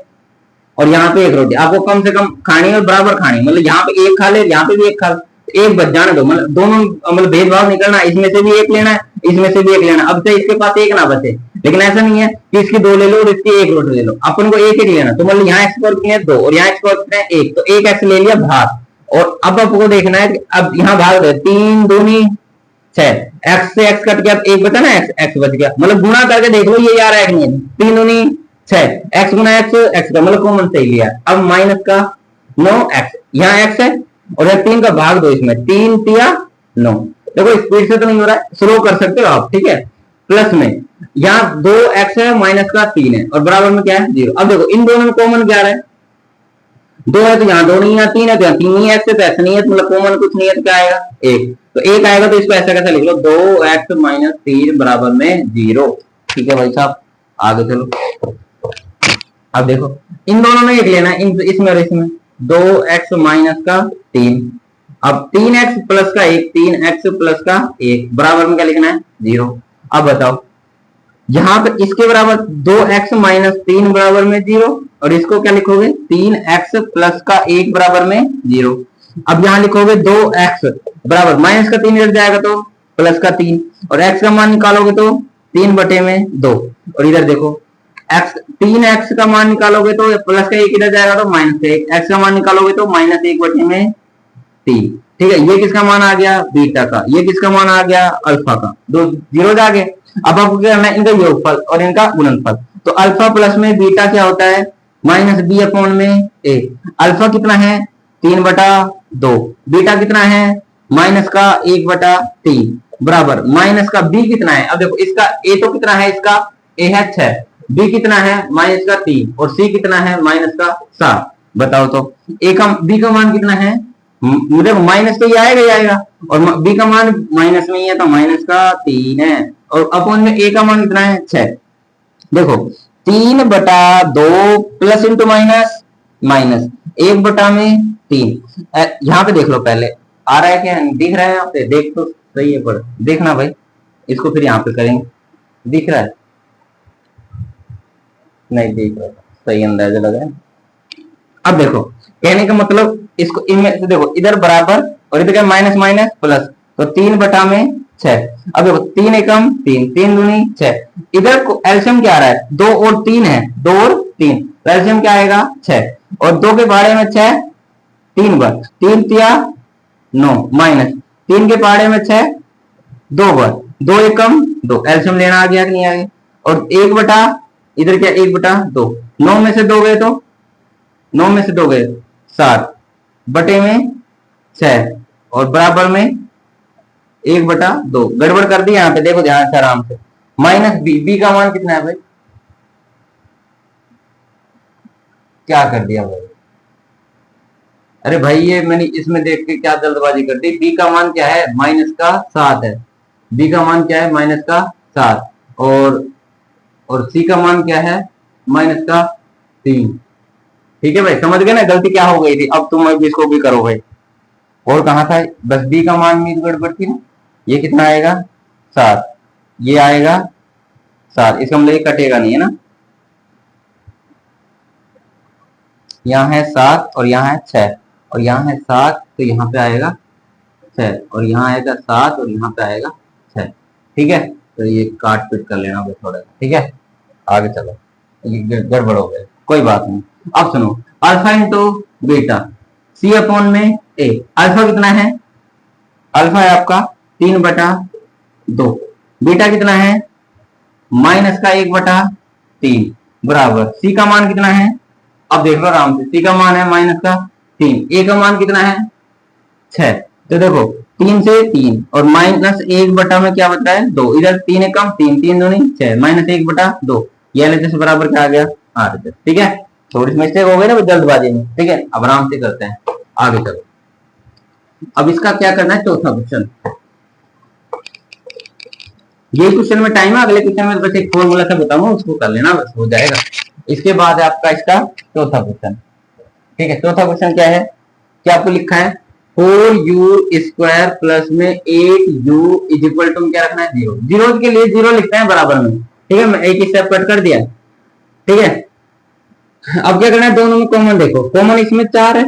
और यहाँ पे 1 रोटी। आपको कम से कम खानी और बराबर खानी, मतलब यहाँ पे 1 खा ले, यहाँ पे भी 1 खा, एक बच जाने दो। मतलब दोनों मतलब भेदभाव निकलना, इसमें से भी 1 लेना है, इसमें से भी 1 लेना। अब से इसके पास 1 ना बचे, लेकिन ऐसा नहीं है कि इसकी 2 ले लो और इसकी 1 रोटी ले लो। अपन को 1 ही लेना। तो मतलब यहाँ x² कितने हैं? 2 और यहाँ x² कितने हैं? 1, तो 1 x ले लिया भाग। और अब आपको देखना है कि अब यहाँ भाग दे, 3 दूनी 6, x से x कट गया, 1 बचा ना, x बच गया। मतलब गुणा करके देख लो ये आ रहा है कि नहीं? 3 दूनी 6, x गुना x का मतलब कॉमन सही लिया। अब माइनस का 9x, यहाँ x है और यहाँ 3 का भाग दो, इसमें 3 तिया 9। देखो स्पीड से तो नहीं हो रहा है, स्लो कर सकते हो आप, ठीक है। प्लस में यहाँ 2x है, माइनस का 3 है और बराबर में क्या है? 0। अब देखो इन दोनों में कॉमन क्या है? 2 है तो यहाँ 2 नहीं है, 3 है तो यहाँ 3 नहीं है, x तो ऐसा नहीं है, मतलब कॉमन कुछ नहीं है तो क्या आएगा? 1। तो 1 आएगा, तो इसको ऐसा कैसे लिख लो? 2x माइनस 3 बराबर में 0। ठीक है भाई साहब, आगे चलो। अब देखो इन दोनों में 1 लेना है, इसमें और इसमें। 2x माइनस का 3, अब 3x प्लस का 1, 3x प्लस का 1 बराबर में क्या लिखना है? 0। अब बताओ यहाँ पे इसके बराबर 2x माइनस 3 बराबर में 0, और इसको क्या लिखोगे? 3x प्लस का 1 बराबर में 0। अब यहाँ लिखोगे 2x बराबर माइनस का 3 इधर जाएगा तो प्लस का 3, और x का मान निकालोगे तो 3/2। और इधर देखो x 3x का मान निकालोगे तो प्लस का 1 इधर जाएगा तो माइनस का 1, x का मान निकालोगे तो -1/3। ठीक है, ये किसका मान आ गया? बीटा का। ये किसका मान आ गया? अल्फा का। 2 जीरो आ गए। अब आपको क्या करना है? इनका योगफल और इनका गुणनफल। तो अल्फा प्लस में बीटा क्या होता है? -b/a। अल्फा कितना है? 3/2। बीटा कितना है? माइनस का 1/3 बराबर माइनस का b कितना है? अब देखो इसका a तो कितना है? इसका a है 6, बी कितना है माइनस का 3 और सी कितना है माइनस का 7। बताओ तो ए का बी का मान कितना है, मुझे माइनस तो ये आएगा ही आएगा, और बी का मान माइनस में ही है तो माइनस का 3 है, और अपॉन में ए का मान कितना है 6। देखो 3/2 प्लस इंटू माइनस माइनस 1/3। यहाँ पे देख लो पहले आ रहा है क्या, दिख रहा है यहाँ पे, देख तो सही है, पर देखना भाई इसको फिर यहाँ पे करेंगे, दिख रहा है नहीं दिख रहा, सही अंदाजा लगा है। अब देखो कहने का मतलब इसको इनमें से देखो, इधर बराबर और इधर क्या माइनस माइनस प्लस, तो 3/6। अब देखो 3 एकम 3, 3 दूनी 6, इधर को एल्सियम क्या आ रहा है 2 और 3 है, 2 और 3, तो एल्सियम क्या आएगा 6, और 2 के बारे में 6 3 बार, 3 तिया 9 माइनस 3 के पाड़े में 6 2 बार, 2 एकम 2, एल्सियम लेना आ गया कि नहीं आ गया, और 1 इधर क्या 1/2, 9 में से 2 गए तो 9 में से 2 गए 7 बटे में 6 और बराबर में 1/2। गड़बड़ कर दी यहाँ पे, देखो ध्यान से आराम से, माइनस बी, बी का मान कितना है भाई, क्या कर दिया भाई, अरे भाई ये मैंने इसमें देख के क्या जल्दबाजी कर दी, बी का मान क्या है माइनस का 7 है, बी का मान क्या है माइनस का 7, और सी का मान क्या है माइनस का 3। ठीक है भाई, समझ गए ना गलती क्या हो गई थी, अब तुम अब इसको भी करो भाई, और कहा था बस बी का मान में गड़बड़ थी ना, ये कितना आएगा 7, ये आएगा 7, इसका मतलब ये कटेगा नहीं है ना, यहाँ है 7 और यहाँ है 6, और यहाँ है 7 तो यहाँ पे आएगा 6, और यहाँ आएगा 7 और यहाँ पे आएगा 6। ठीक है, तो ये काट पीट कर लेना भाई थोड़ा, ठीक है आगे चलो, ये गड़बड़ हो गया कोई बात नहीं। अब सुनो, अल्फा इंटू बीटा सी अपॉन में ए, अल्फा कितना है, अल्फा है आपका 3/2, बीटा कितना है माइनस का 1/3 बराबर, सी का मान कितना है, अब देख लो आराम से, सी का मान है माइनस का 3, ए का मान कितना है 6, तो देखो 3 से 3 और माइनस 1 में क्या बचा है 2, इधर 3 है कम 3, 3 दूनी 6 माइनस 1/2, ये एलएचएस बराबर क्या आ गया 8। ठीक है, थोड़ी सी मिस्टेक हो गई ना जल्दबाजी में, ठीक है अब आराम से करते हैं, आगे चलो। अब इसका क्या करना है चौथा क्वेश्चन, ये क्वेश्चन में टाइम है, अगले क्वेश्चन में बस एक फॉर्मूला सा बताऊंगा उसको कर लेना बस हो जाएगा, इसके बाद है आपका इसका चौथा क्वेश्चन। ठीक है, चौथा क्वेश्चन क्या है, क्या आपको लिखा है 4u² प्लस में 8u इज इक्वल टू क्या रखना है 0, जीरो के लिए 0 लिखते हैं बराबर में, ठीक है मैं एक ही स्टेप कट कर दिया। ठीक है, अब क्या करना है दोनों में कॉमन, देखो कॉमन इसमें 4 है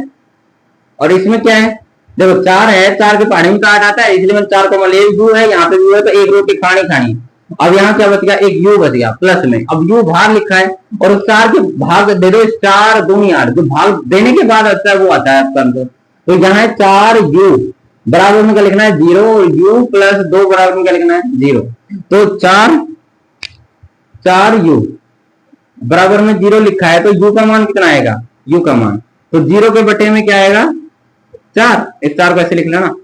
और इसमें क्या है, देखो 4 है, 4 के पहाड़ी में 8 आता है, इसलिए मैंने 4 कॉमन ले, यू है यहाँ पे यू है तो एक रोटी खानी खानी, अब यहाँ क्या बच गया एक यू बच गया प्लस में, अब यू भाग लिखा है और 4 के भाग दे दो, 4 दूनी 8, जो भाग देने के बाद आता है वो आता है आपका आंसर, तो यहाँ है 4u बराबर में क्या लिखना है 0, u प्लस 2 बराबर में क्या लिखना है 0, तो 4u बराबर में 0 लिखा है, तो u का मान कितना आएगा, u का मान तो 0 के बटे में क्या आएगा 4, इस 4 को ऐसे लिख लेना,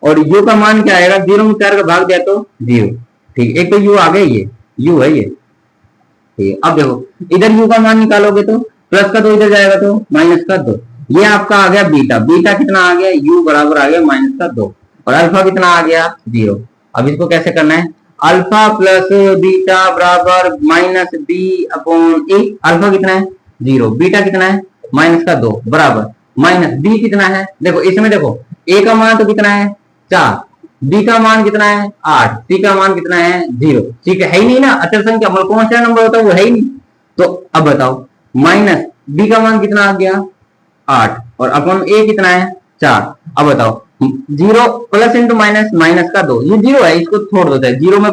और u का मान क्या आएगा 0 में 4 का भाग दिया तो 0। ठीक, एक तो u आ गया, ये u है ये। ठीक, अब देखो इधर u का मान निकालोगे तो प्लस का 2 इधर जाएगा तो माइनस का 2, ये आपका आ गया बीटा, बीटा कितना आ गया u बराबर आ गया माइनस का 2, और अल्फा कितना आ गया 0। अब इसको कैसे करना है, अल्फा प्लस बीटा बराबर माइनस बी अपॉन ए, अल्फा कितना है 0, बीटा कितना है माइनस का 2 बराबर माइनस बी कितना है, देखो इसमें देखो ए का मान तो कितना है 4, बी का मान कितना है 8, सी का मान कितना है 0, ठीक है ही नहीं ना, अचर संख्या मतलब कौन सा नंबर होता है वो है ही नहीं, तो अब बताओ माइनस बी का मान कितना आ गया 8 और अपन ए कितना है 4, अब बताओ 0 प्लस इंटू माइनस माइनस का 2, ये 0 है इसको छोड़ दो, 0 में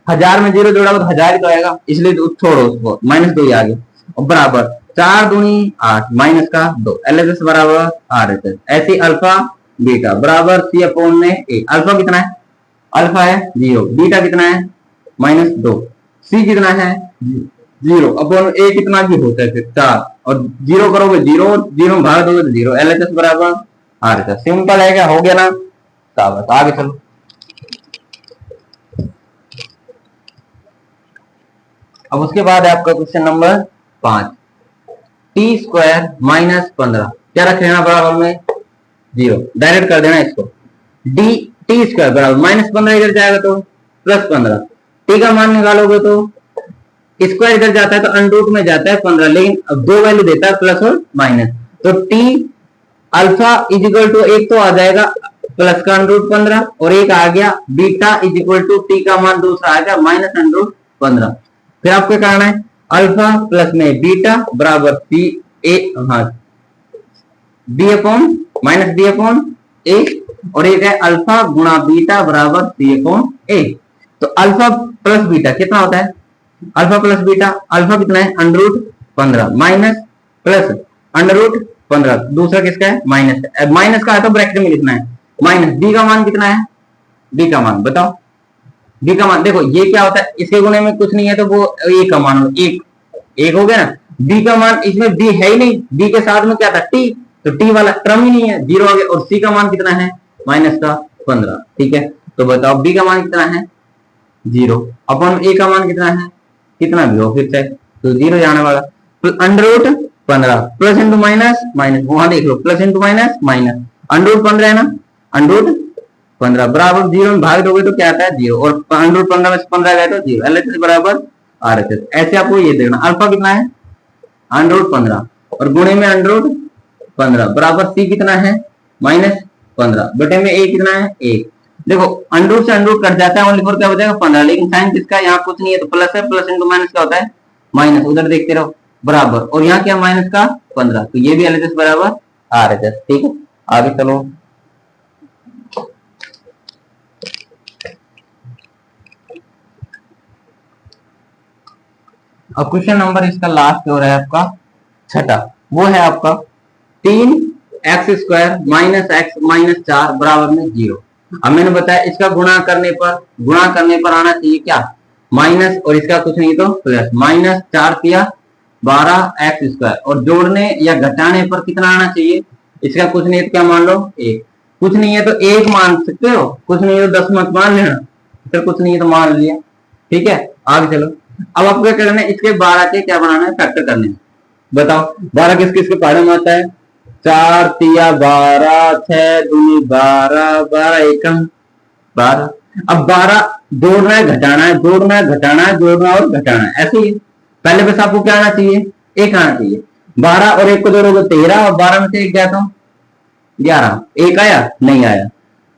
1000 में 0 जोड़ा तो 1000 ही तो आएगा, इसलिए तो छोड़ो उसको, माइनस 2 ही आ गया, और बराबर 4 दूनी 8 माइनस का 2, एलएचएस बराबर आरएचएस, ऐसे अल्फा बीटा बराबर सी अपॉन में ए, अल्फा कितना है, अल्फा है 0, बीटा कितना है माइनस 2, सी कितना है 0 अपॉन ए कितना भी होता है फिर 4, और 0 करोगे 0 और 0 में भाग दोगे तो 0, एलएचएस बराबर आरएचएस, सिंपल है क्या, हो गया ना, बस आगे चलो। अब उसके बाद है आपका question number 5, T square minus 15 क्या रख लेना बराबर में 0, डायरेक्ट कर देना इसको। डी टी स्क्वायर बराबर माइनस 15 इधर जाएगा तो प्लस 15, टी का मान निकालोगे तो स्क्वायर इधर जाता है तो अंडरूट में जाता है 15, लेकिन अब दो वैल्यू देता है प्लस और माइनस, तो t alpha is equal to एक तो आ जाएगा प्लस का अंडरूट 15 और एक आ गया beta is equal to t का मान दूसरा आ गया माइनस अंडरूट 15। फिर आपको क्या करना है अल्फा प्लस में बीटा बराबर सी ए, हाँ B upon minus B upon A, और एक है अल्फा गुणा बीटा बराबर सी अपॉन ए। तो अल्फा प्लस बीटा कितना होता है, अल्फा प्लस बीटा, अल्फा कितना है अंडरूट 15 माइनस प्लस अंडरूट 15, दूसरा किसका है माइनस, माइनस का है तो ब्रैकेट में लिखना है माइनस, बी का मान कितना है, बी का मान बताओ, बी का मान देखो ये क्या होता है इसके गुणे में कुछ नहीं है तो वो ए का मान एक एक हो गया ना, बी का मान इसमें बी है ही नहीं, बी के साथ में क्या था टी, तो टी वाला टर्म ही नहीं है 0 हो गया, और सी का मान कितना है माइनस का 15, ठीक है। तो बताओ बी का मान कितना है 0 अपन ए का मान कितना है, कितना भी हो फिर से तो 0 जाने वाला, तो under root 15 plus into minus minus, वहां देख लो plus into minus minus, under root 15 है ना, अंडररूट 15 बराबर 0 में भाग दोगे तो क्या आता है 0, और अंडररूट 15 में से 15 गए तो 0, एलएचएस बराबर आरएचएस। ऐसे आपको ये देखना अल्फा कितना है अंडररूट 15 और गुणे में अंडररूट 15 बराबर सी कितना है माइनस 15 बटे में ए कितना है 1। देखो अंडरूट से अंडरूट कट जाता है, ओनली फोर क्या हो जाएगा 15, लेकिन साइन किसका यहाँ कुछ नहीं है तो प्लस है, प्लस इंटू माइनस क्या होता है माइनस, उधर देखते रहो बराबर, और यहाँ क्या माइनस का 15, तो ये भी एलएचएस बराबर आरएचएस, ठीक है। आगे चलो अब क्वेश्चन नंबर इसका लास्ट हो रहा है आपका छठा, वो है आपका 3x² माइनस एक्स माइनस 4 बराबर में 0। अब मैंने बताया इसका गुणा करने पर आना चाहिए क्या माइनस, और इसका कुछ नहीं तो प्लस, माइनस 4 किया 12x², और जोड़ने या घटाने पर कितना आना चाहिए, इसका कुछ नहीं तो क्या मान लो 1, कुछ नहीं है तो 1 मान सकते हो, कुछ नहीं है तो 10 मत मान लेना, फिर कुछ नहीं है तो मान लिया, ठीक है। आगे चलो अब आपको क्या करना है इसके 12 के क्या बनाना है फैक्टर करने हैं, बताओ 12 किस किस के पहाड़े में आता है, 4 तिया 12, 6 दूनी 12, 12 एकम 12। अब 12 जोड़ना है घटाना है, जोड़ना है घटाना है, जोड़ना और घटाना है, ऐसे ही पहले बस आपको क्या आना चाहिए 1 आना चाहिए, 12 और 1 को जोड़ोगे 13 और 12 में से 1 गया तो 11, 1 आया नहीं आया,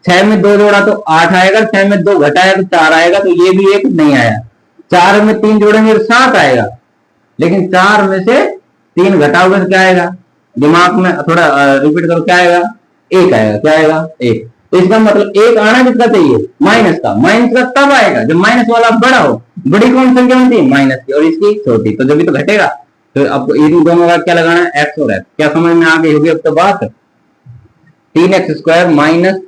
6 में 2 जोड़ा तो 8 आएगा, 6 में 2 घटाया तो 4 आएगा, तो ये भी 1 नहीं आया, 4 में 3 जोड़ेंगे तो 7 आएगा, लेकिन 4 में से 3 घटाओगे तो क्या आएगा, दिमाग में थोड़ा रिपीट करो क्या आएगा 1 आएगा, क्या आएगा 1। तो इसका मतलब 1 आना किसका चाहिए माइनस का, माइनस का तब आएगा जब माइनस वाला बड़ा हो, बड़ी कौन संख्या होती है माइनस की, और इसकी छोटी, तो जब भी तो घटेगा। तो आपको इन दोनों का क्या लगाना है एक्स और एक्स, क्या समझ में आ गई होगी अब तो बात, 3x² माइनस,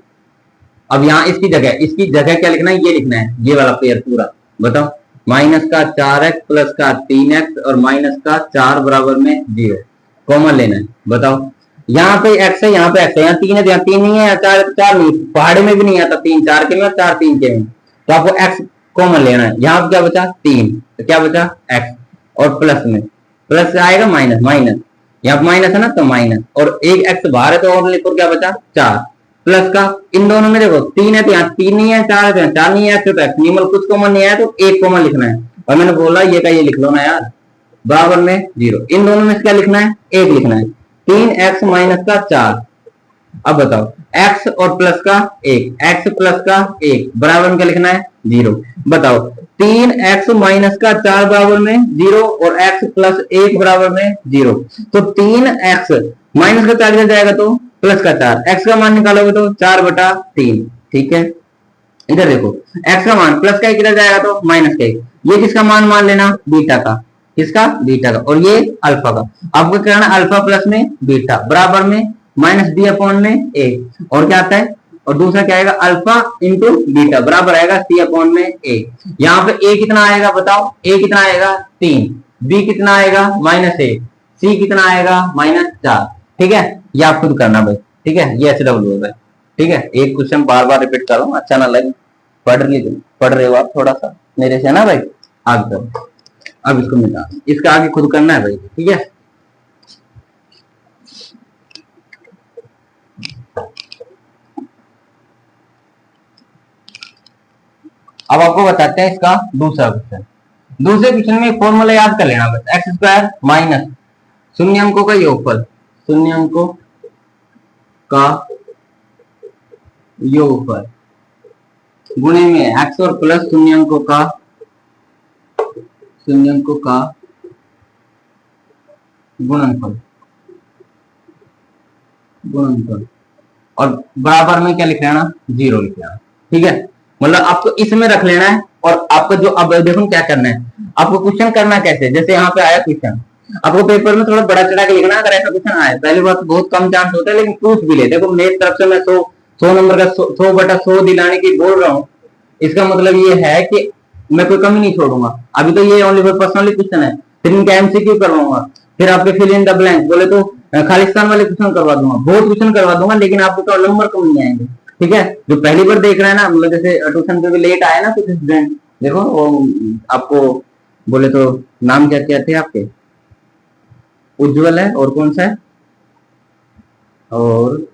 अब यहाँ इसकी जगह क्या लिखना है ये लिखना है, ये वाला पेयर पूरा बताओ, माइनस का 4x प्लस का 3x और माइनस का 4 बराबर में 0, कॉमन लेना है बताओ, यहाँ पे x है यहाँ पे x है, यहाँ 3 है तो यहाँ 3 नहीं है, 4 नहीं, पहाड़े में भी नहीं आता 3 4 के में और 4 3 के में, तो आपको x कॉमन लेना है, यहाँ पे क्या बचा 3, तो क्या बचा x, और प्लस में प्लस से आएगा माइनस माइनस, यहाँ पे माइनस है ना तो माइनस, और एक x बाहर है तो और लिखो क्या बचा 4, प्लस का इन दोनों में देखो 3 है तो यहाँ 3 नहीं है, 4 है तो यहाँ 4 नहीं है, तो x निमल कुछ कॉमन नहीं आया तो 1 कॉमन लिखना है, और मैंने बोला ये का ये लिख लो ना यार बराबर में 0, इन दोनों में क्या लिखना है 1 लिखना है, 3x माइनस का 4। अब बताओ x और प्लस का 1, x प्लस का 1 बराबर में क्या लिखना है 0, बताओ 3x माइनस का 4 बराबर में 0 और x प्लस 1 बराबर में 0, तो 3x माइनस का 4 जाएगा तो प्लस का 4, x का मान निकालोगे तो 4/3, ठीक है। इधर देखो x का मान प्लस का 1 इधर जाएगा तो माइनस का 1, ये किसका मान मान लेना बीटा का, किसका बीटा का, और ये अल्फा का, आपको क्या करना अल्फा प्लस में बीटा बराबर में माइनस बी अपॉन में ए, और क्या आता है, और दूसरा क्या आएगा अल्फा इंटू बीटा बराबर आएगा सी अपॉन में ए, यहाँ पे ए कितना आएगा बताओ, ए कितना आएगा 3, बी कितना आएगा -1, सी कितना आएगा -4, ठीक है। ये आप खुद करना भाई, ठीक है, ये ऐसे डब्ल्यू होगा, ठीक है। एक क्वेश्चन बार बार रिपीट करो, अच्छा ना लगे, पढ़ रहे हो आप थोड़ा सा मेरे से ना भाई, आगे करो। अब इसको मिटा, इसका आगे खुद करना है भाई, ठीक है। अब आपको बताते हैं इसका दूसरा क्वेश्चन। दूसरे क्वेश्चन में फॉर्मूला याद कर लेना बस, एक्स स्क्वायर माइनस शून्य अंकों का योगफल, शून्य अंकों का योगफल गुणे में एक्स और प्लस शून्य अंकों का गुणनफल और बराबर में क्या लिख लेना, 0 लिख लेना, ठीक है। मतलब आपको इसमें रख लेना है। और आपको जो अब देखो क्या करना है, आपको क्वेश्चन करना कैसे, जैसे यहाँ पे आया क्वेश्चन, आपको पेपर में थोड़ा बड़ा चढ़ा के लिखना। अगर ऐसा क्वेश्चन आया, पहली बात बहुत कम चांस होता है, लेकिन पूछ भी ले। देखो मेरी तरफ से मैं 100 नंबर का 100/100 दिलाने की बोल रहा हूँ, इसका मतलब ये है कि मैं कोई कमी नहीं छोड़ूंगा। अभी तो ये ओनली फॉर पर्सनली क्वेश्चन है, फिर इनका एमसीक्यू करवाऊंगा, फिर आपके फिल इन द ब्लैंक बोले तो खालिस्तान वाले क्वेश्चन करवा दूंगा, बहुत क्वेश्चन करवा दूंगा, लेकिन आपको तो नंबर कम नहीं आएंगे, ठीक है। जो पहली बार देख रहे हैं ना, मतलब जैसे ट्यूशन पे भी लेट आए ना कुछ स्टूडेंट, देखो वो आपको बोले तो नाम क्या क्या थे आपके, उज्जवल है और कौन सा है, और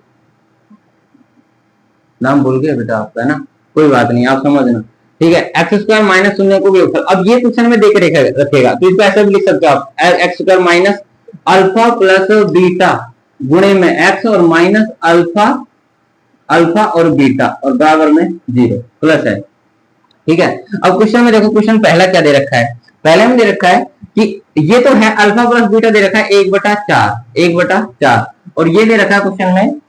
नाम भूल गए बेटा आपका, है ना, कोई बात नहीं, आप समझना, ठीक है। एक्स स्क्वायर माइनस शून्य को भी योगफल, अब ये क्वेश्चन में देख रखेगा तो इसको ऐसा भी लिख सकते हो आप, x square minus alpha plus beta गुणे में एक्स और माइनस अल्फा और बीटा और बराबर में 0 प्लस है, ठीक है। अब क्वेश्चन में देखो, क्वेश्चन पहला क्या दे रखा है, पहले में दे रखा है कि ये तो है अल्फा प्लस बीटा दे रखा है 1/4 और ये दे रखा है क्वेश्चन में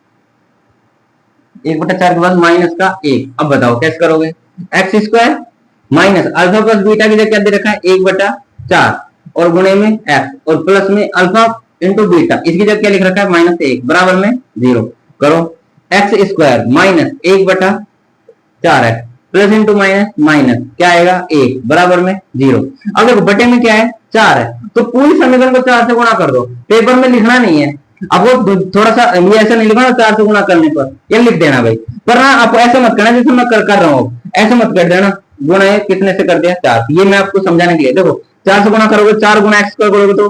1/4 के बाद माइनस का 1। अब बताओ कैसे करोगे, x square minus alpha plus beta की जगह क्या दे रखा है 1/4 और गुणे में एक्स और प्लस में अल्फा इंटू बीटा, इसकी जगह क्या लिख रखा है -1 बराबर में 0। करो, x square minus 1/4x plus into minus क्या आएगा 1 बराबर में 0। अब देखो बटे में क्या है 4 है, तो पूरी समीकरण को 4 से गुणा कर दो। पेपर में लिखना नहीं है आपको, थोड़ा सा ये ऐसा नहीं लिखना 4 से गुणा करने पर, ये लिख देना भाई। पर ना आपको ऐसा मत करना जैसे मैं कर रहा हूँ, ऐसा मत कर देना। गुणा कितने से कर दिया 4, ये मैं आपको समझाने के लिए। देखो 4 से गुणा करोगे 4 गुणा एक्स स्क्वायर करोगे तो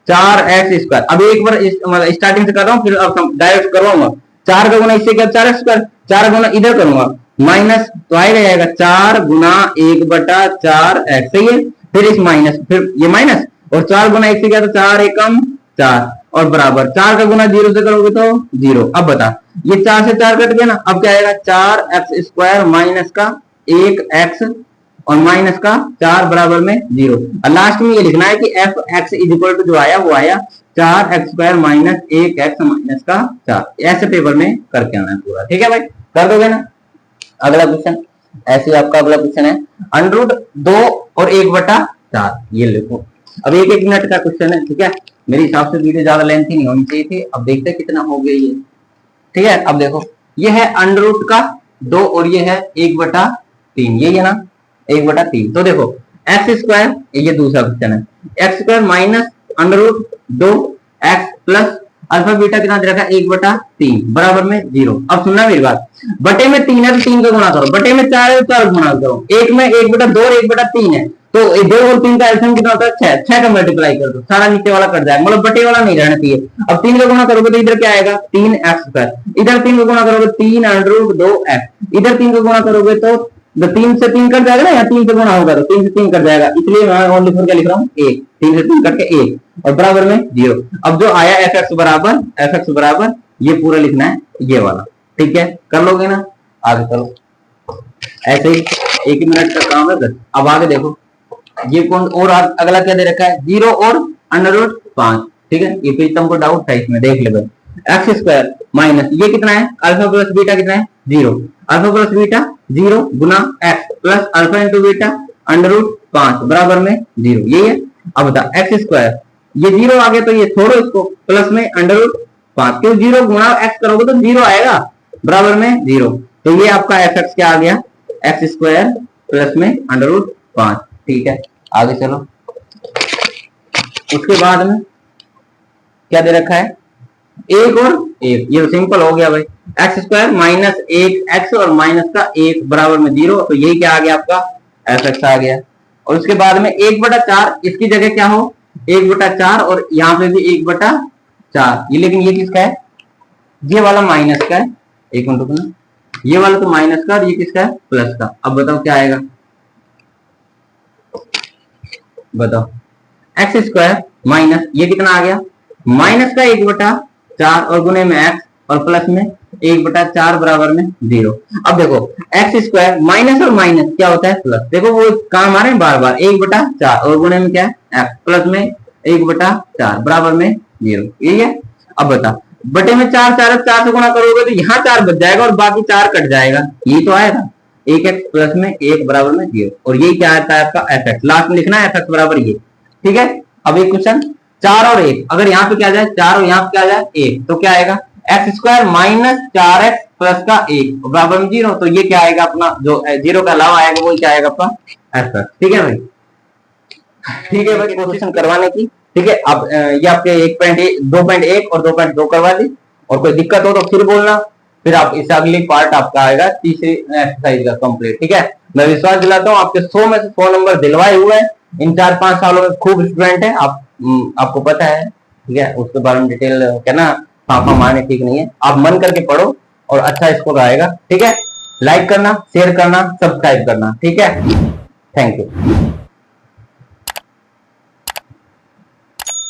4x²। अब एक बार स्टार्टिंग से कर रहा हूँ, फिर अब डायरेक्ट करवाऊंगा। 4 का गुणा इससे क्या 4x², 4 गुणा इधर करूंगा माइनस तो आएगा जाएगा 4 गुणा 1/4x, सही है। फिर इस माइनस, फिर ये माइनस और 4 गुणा 1 से क्या, तो 4 एकम 4 और बराबर 4 का गुणा 0 से करोगे तो 0। अब बता, ये 4 से 4 कट गया ना, अब क्या आएगा 4x² माइनस का 1x और माइनस का 4 बराबर में 0। और लास्ट में ये लिखना है कि f(x) इक्वल टू जो आया वो आया 4x² माइनस 1x माइनस का 4। ऐसे पेपर में करके आना है पूरा, ठीक है भाई, कर दोगे ना। अगला क्वेश्चन ऐसे आपका अगला क्वेश्चन है √2 और 1/4, ये लिखो। अब 1-1 मिनट का क्वेश्चन है, ठीक है। मेरे हिसाब से वीडियो ज्यादा लेंथी नहीं होनी चाहिए थी। अब देखते हैं कितना हो गया ये, ठीक है। अब देखो ये है √2 और ये है 1/3, ये है ना 1/3। तो देखो x², ये दूसरा क्वेश्चन है, x² minus √2x plus alpha beta कितना दे रखा है 1/3 बराबर में 0। अब सुनना मेरी बात, बटे में 3 है तो 3 का गुणा करो, बटे में 4 है तो 4 गुणा करो, एक में 1/2 और 1/3 है तो 2 और 3 का एलसीएम कितना होता है 6 का मल्टीप्लाई कर दो, सारा नीचे वाला कट जाएगा, मतलब बटे वाला नहीं रहना चाहिए। अब 3 का गुणा करोगे तो इधर क्या आएगा 3x², इधर 3 का गुणा करोगे 3√2x, इधर 3 का गुणा करोगे तो 3 से 3 कट जाएगा ना, या 3 से गुणा होगा तो 3 से 3 कट जाएगा, इसलिए मैं ओनली फॉर क्या लिख रहा हूँ 1, 3 से 3 कट के 1 और बराबर में 0। अब जो आया fx बराबर ये पूरा लिखना है ये वाला, ठीक है। कर लोगे ना, आगे चलो। ऐसे ही 1 मिनट का काम है बस। अब आगे देखो ये कौन और अगला क्या दे रखा है 0 और √5, ठीक है। ये पेज तुमको डाउट था इसमें, देख ले भाई। x² माइनस ये कितना है अल्फा प्लस बीटा कितना है 0, अल्फा प्लस बीटा 0 गुना x plus alpha into beta √5 बराबर में 0, यही है। अब बता x², ये 0 आ गया तो ये छोड़ो इसको, प्लस में √5, क्यों 0 गुना x करोगे तो 0 आएगा बराबर में 0। तो ये आपका fx क्या आ गया x² प्लस में √5, ठीक है। आगे चलो, उसके बाद में क्या दे रखा है 1 और 1, ये सिंपल हो गया भाई। x² माइनस 1x और माइनस का 1 बराबर में 0, तो यही क्या आ गया आपका fx आ गया। और उसके बाद में 1/4, इसकी जगह क्या हो 1/4, और यहाँ पे भी 1/4 ये, लेकिन ये किसका है, ये वाला माइनस का है। एक मिनट रुकना, ये वाला तो माइनस का और ये किसका है प्लस का। अब बताओ क्या आएगा, बताओ एक्स स्क्वायर माइनस ये कितना आ गया माइनस का 1/4 और गुने में एक्स और प्लस में 1/4 बराबर में 0। अब देखो एक्स स्क्वायर माइनस और माइनस क्या होता है प्लस, देखो वो काम आ रहे हैं बार बार, 1/4 और गुने में क्या है एक्स प्लस में 1/4 बराबर में 0, यही है। अब बता बटे में 4 4 से गुणा करोगे तो यहाँ 4 बच जाएगा और बाकी 4 कट जाएगा, ये तो आएगा 1x प्लस में 1 बराबर में 0, और ये क्या आता है आपका एफ एक्स, लास्ट में लिखना है एफ एक्स बराबर ये, ठीक है। अब एक क्वेश्चन 4 और 1, अगर यहाँ पे क्या जाए 4 और यहाँ पे क्या जाए 1, तो क्या आएगा x square minus 4x plus का 1 बराबर में 0, तो ये क्या आएगा अपना जो 0 का अलावा आएगा वो क्या आएगा अपना एफ एक्स, ठीक है भाई। ठीक है भाई, क्वेश्चन करवाने की, ठीक है। अब ये आपके 2.1 और 2.2 करवा दी, और कोई दिक्कत हो तो फिर बोलना, फिर आप इससे अगली पार्ट आपका आएगा तीसरी एक्सरसाइज का कंप्लीट, ठीक है। मैं विश्वास दिलाता हूँ आपके 100 में से 100 नंबर दिलवाए हुए हैं, इन 4-5 सालों में खूब स्टूडेंट है, आपको पता है, ठीक है। उसके बारे में डिटेल कहना फाफा मारने ठीक नहीं है, आप मन करके पढ़ो और अच्छा स्कोर आएगा, ठीक है। लाइक करना, शेयर करना, सब्सक्राइब करना, ठीक है। Thank you.